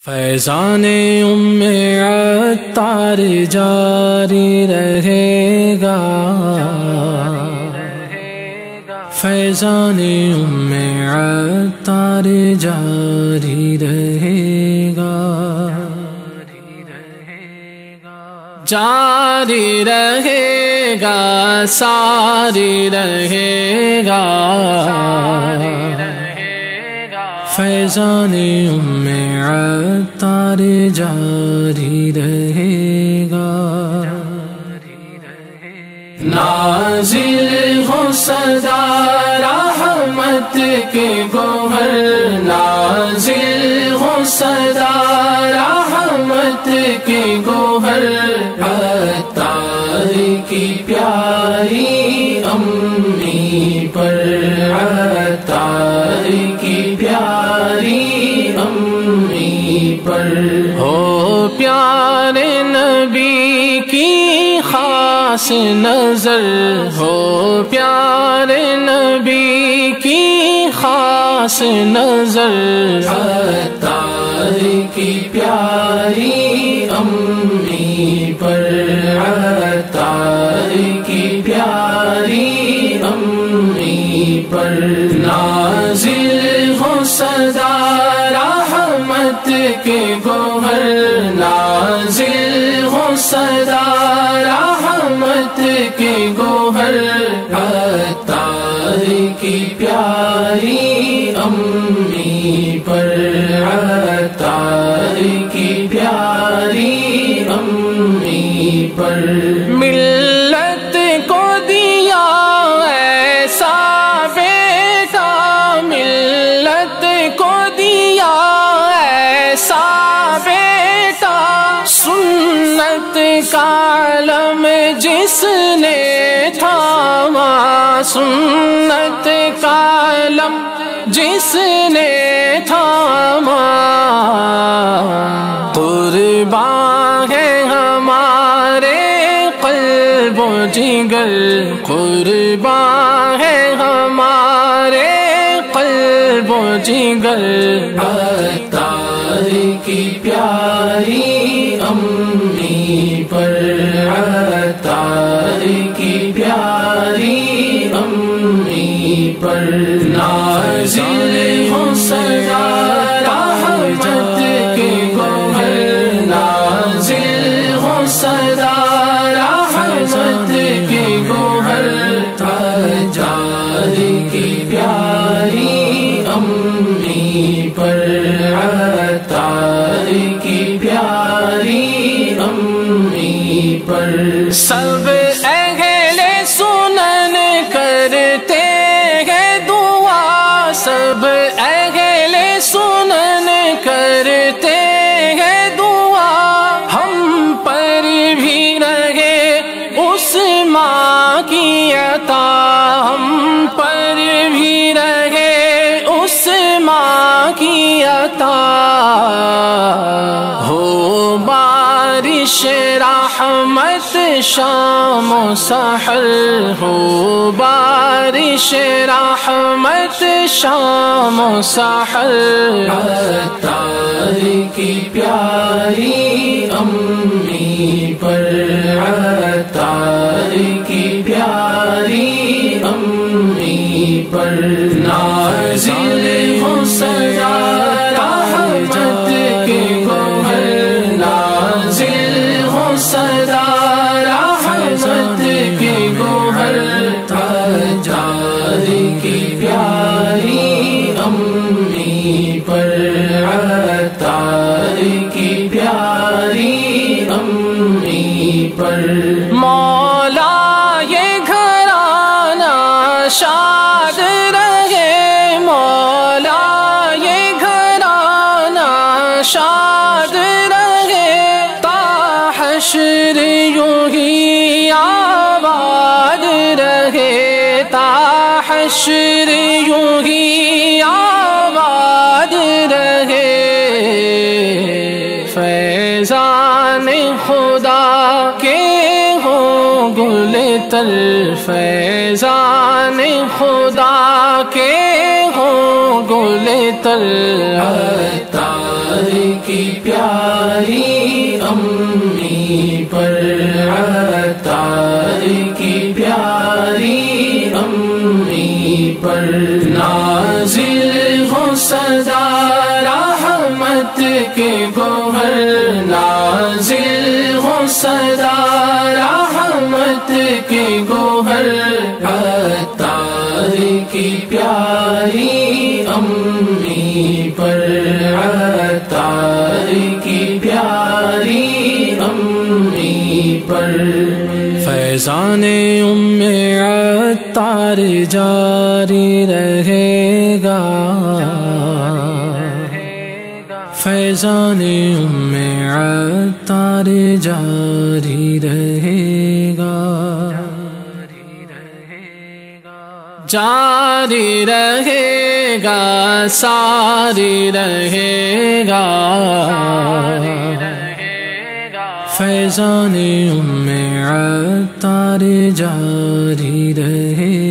فیضان عطار جاری رہے گا، فیضان عطار جاری رہے گا، جاری رہے گا، ساری رہے گا، فیضان عطار جاری رہے گا، نازل ہو صدا رحمت کے گوہر، نازل ہو صدا رحمت کے گوہر، عطار کی پیاری امی پر، عطار کی پیاری امی پر، ہو پیارے نبی کی خاص نظر، ہو پیارے نبی کی خاص نظر، عطار کی پیاری امی پر، عطار کی پیاری امی پر، نازل ہو صدا رحمت کے گوہر، نازل ہو صدا رحمت کے گوہر، عطار کی پیاری امی پر، عطار کی پیاری امی پر، ملت کو دیا ایسا بیٹا، ملت کو دیا ایسا بیٹا، سنت کا علم جس نے تھاما، سنت کا علم جس نے تھاما، قرباں ہے ہمارے قلب و جگر، قرباں ہے ہمارے قلب و جگر، عطار کی پیاری امی پر، عطار کی پیاری امی پر، نازل ہو صدا رحمت کے گوہر، نازل ہو صدا رحمت کے گوہر، عطار کی پیاری امی پر، عطار کی پیاری امی پر، سب اہل سنن کرتے ہیں دعا، سب اہل سنن کرتے ہیں دعا، ہم پر بھی رہے اس ماں کی عطا، ہم پر بھی رہے اس ماں کی عطا، ہو بارش رحمت شام و سحر، ہو بارش رحمت شام و سحر، عطار کی پیاری امی پر، عطار کی پیاری امی پر، نازل ہو صدا رحمت کے گوہر، نازل ہو صدا رحمت کے گوہر، عطار کی پیاری امی پر، عطار کی پیاری امی پر، مولا یہ گھرانہ شاد رہے، مولا یہ گھرانہ شاد رہے، تا حشر یوں ہی آباد رہے، تا حشر یوں ہی آباد رہے، فیضان خدا کے ہوں گل تر، فیضان خدا کے ہوں گل تر، عطار کی پیاری امی پر، عطار کی پیاری امی پر نازل ہو صدا رحمت کے گوہر، نازل ہو صدا رحمت کے گوہر، عطار کی پیاری امی پر، عطار کی پیاری امی پر فیضان ام عطار جاری رہے گا، فیضان ام عطار جاری رہے گا، جاری رہے گا، ساری رہے گا، فیضان ام عطار جاری رہے